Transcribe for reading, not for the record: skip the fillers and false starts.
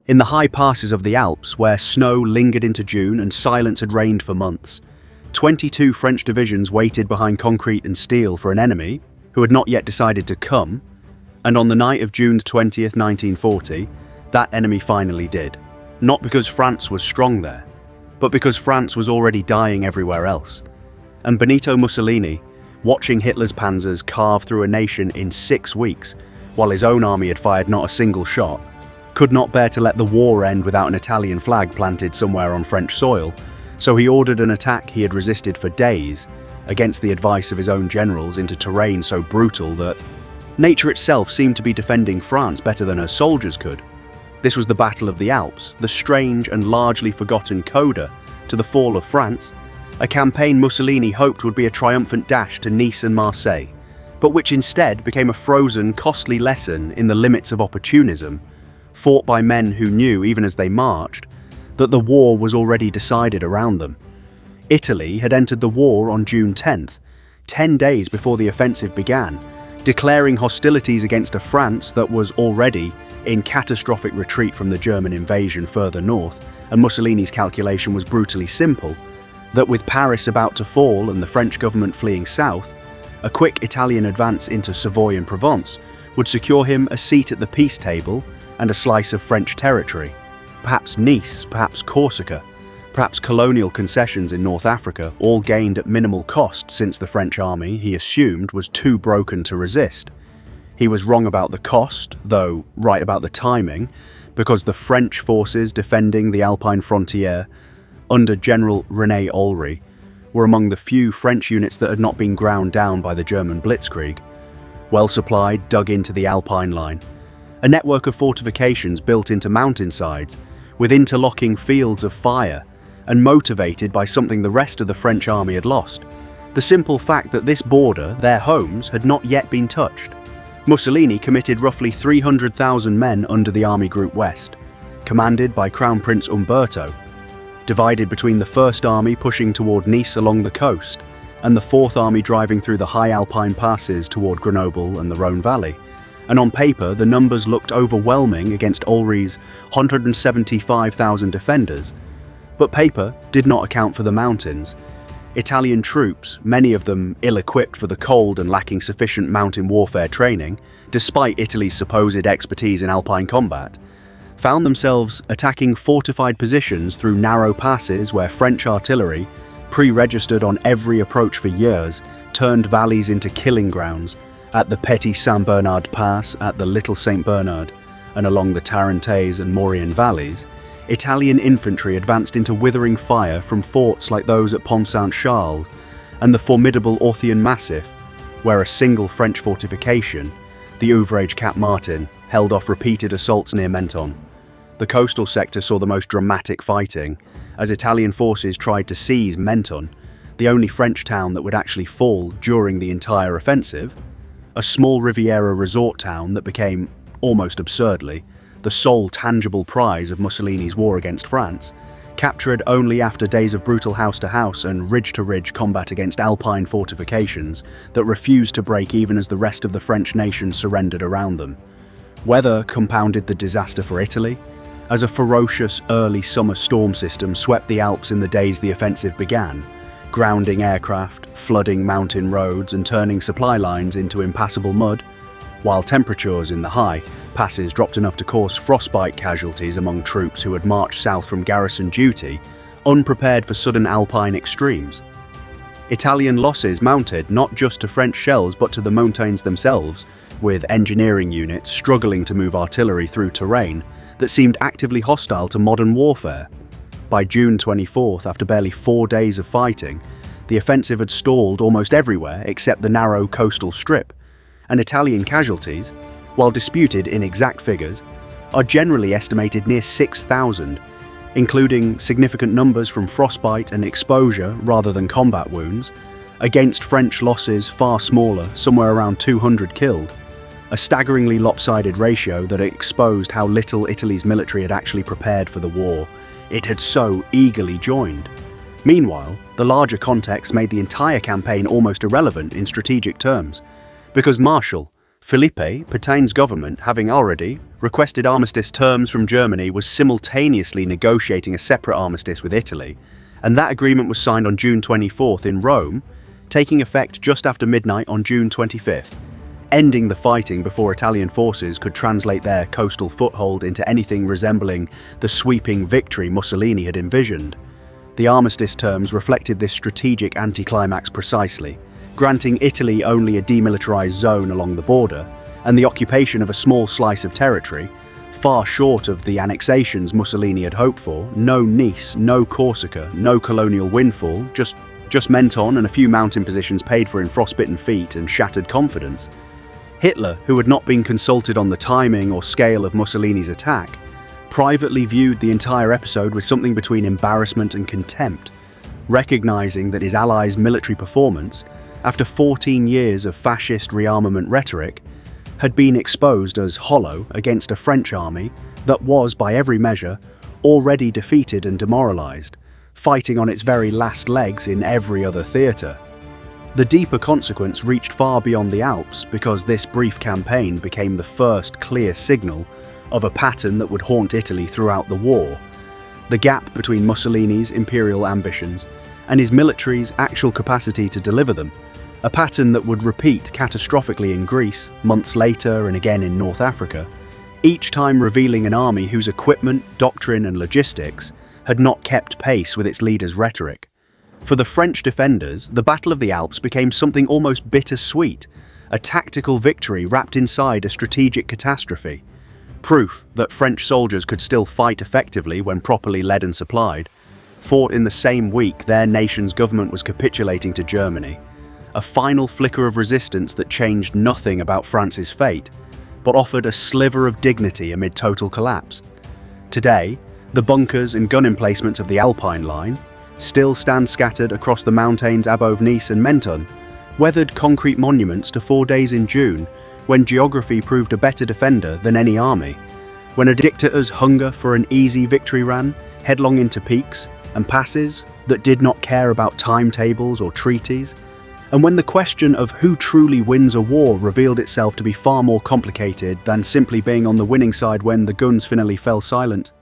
In the high passes of the Alps, where snow lingered into June and silence had reigned for months, 22 French divisions waited behind concrete and steel for an enemy who had not yet decided to come, and on the night of June 20th, 1940, that enemy finally did. Not because France was strong there, but because France was already dying everywhere else. And Benito Mussolini, watching Hitler's panzers carve through a nation in 6 weeks, while his own army had fired not a single shot, could not bear to let the war end without an Italian flag planted somewhere on French soil, so he ordered an attack he had resisted for days, against the advice of his own generals, into terrain so brutal that nature itself seemed to be defending France better than her soldiers could. This was the Battle of the Alps, the strange and largely forgotten coda to the fall of France, a campaign Mussolini hoped would be a triumphant dash to Nice and Marseille, but which instead became a frozen, costly lesson in the limits of opportunism, fought by men who knew, even as they marched, that the war was already decided around them. Italy had entered the war on June 10th, 10 days before the offensive began, declaring hostilities against a France that was already in catastrophic retreat from the German invasion further north, and Mussolini's calculation was brutally simple, that with Paris about to fall and the French government fleeing south, a quick Italian advance into Savoy and Provence would secure him a seat at the peace table and a slice of French territory, perhaps Nice, perhaps Corsica, perhaps colonial concessions in North Africa, all gained at minimal cost since the French army, he assumed, was too broken to resist. He was wrong about the cost, though right about the timing, because the French forces defending the Alpine frontier under General René Olry were among the few French units that had not been ground down by the German blitzkrieg, well supplied, dug into the Alpine Line, a network of fortifications built into mountainsides with interlocking fields of fire, and motivated by something the rest of the French army had lost: the simple fact that this border, their homes, had not yet been touched. Mussolini committed roughly 300,000 men under the Army Group West, commanded by Crown Prince Umberto, divided between the First Army pushing toward Nice along the coast, and the Fourth Army driving through the high Alpine passes toward Grenoble and the Rhone Valley. And on paper, the numbers looked overwhelming against Olry's 175,000 defenders, but paper did not account for the mountains. Italian troops, many of them ill-equipped for the cold and lacking sufficient mountain warfare training, despite Italy's supposed expertise in Alpine combat, found themselves attacking fortified positions through narrow passes where French artillery, pre-registered on every approach for years, turned valleys into killing grounds at the Petit Saint-Bernard Pass, at the Little St. Bernard, and along the Tarentaise and Maurienne valleys. Italian infantry advanced into withering fire from forts like those at Pont Saint-Charles and the formidable Orthian Massif, where a single French fortification, the Ouvrage Cap Martin, held off repeated assaults near Menton. The coastal sector saw the most dramatic fighting, as Italian forces tried to seize Menton, the only French town that would actually fall during the entire offensive, a small Riviera resort town that became, almost absurdly, the sole tangible prize of Mussolini's war against France, captured only after days of brutal house-to-house and ridge-to-ridge combat against Alpine fortifications that refused to break even as the rest of the French nation surrendered around them. Weather compounded the disaster for Italy, as a ferocious early summer storm system swept the Alps in the days the offensive began, grounding aircraft, flooding mountain roads and turning supply lines into impassable mud, while temperatures in the high passes dropped enough to cause frostbite casualties among troops who had marched south from garrison duty, unprepared for sudden Alpine extremes. Italian losses mounted not just to French shells but to the mountains themselves, with engineering units struggling to move artillery through terrain that seemed actively hostile to modern warfare. By June 24th, after barely 4 days of fighting, the offensive had stalled almost everywhere except the narrow coastal strip, and Italian casualties, while disputed in exact figures, are generally estimated near 6,000, including significant numbers from frostbite and exposure rather than combat wounds, against French losses far smaller, somewhere around 200 killed, a staggeringly lopsided ratio that exposed how little Italy's military had actually prepared for the war it had so eagerly joined. Meanwhile, the larger context made the entire campaign almost irrelevant in strategic terms, because Marshall, Felipe, Petain's government, having already requested armistice terms from Germany, was simultaneously negotiating a separate armistice with Italy, and that agreement was signed on June 24th in Rome, taking effect just after midnight on June 25th, ending the fighting before Italian forces could translate their coastal foothold into anything resembling the sweeping victory Mussolini had envisioned. The armistice terms reflected this strategic anticlimax precisely, granting Italy only a demilitarized zone along the border and the occupation of a small slice of territory, far short of the annexations Mussolini had hoped for. No Nice, no Corsica, no colonial windfall, just Menton and a few mountain positions paid for in frostbitten feet and shattered confidence. Hitler, who had not been consulted on the timing or scale of Mussolini's attack, privately viewed the entire episode with something between embarrassment and contempt, recognizing that his allies' military performance, after 14 years of fascist rearmament rhetoric, had been exposed as hollow against a French army that was, by every measure, already defeated and demoralized, fighting on its very last legs in every other theatre. The deeper consequence reached far beyond the Alps because this brief campaign became the first clear signal of a pattern that would haunt Italy throughout the war: the gap between Mussolini's imperial ambitions and his military's actual capacity to deliver them, a pattern that would repeat catastrophically in Greece, months later and again in North Africa, each time revealing an army whose equipment, doctrine and logistics had not kept pace with its leader's rhetoric. For the French defenders, the Battle of the Alps became something almost bittersweet, a tactical victory wrapped inside a strategic catastrophe. Proof that French soldiers could still fight effectively when properly led and supplied. Fought in the same week their nation's government was capitulating to Germany. A final flicker of resistance that changed nothing about France's fate, but offered a sliver of dignity amid total collapse. Today, the bunkers and gun emplacements of the Alpine Line still stand scattered across the mountains above Nice and Menton, weathered concrete monuments to 4 days in June, when geography proved a better defender than any army, when a dictator's hunger for an easy victory ran headlong into peaks and passes that did not care about timetables or treaties, and when the question of who truly wins a war revealed itself to be far more complicated than simply being on the winning side when the guns finally fell silent.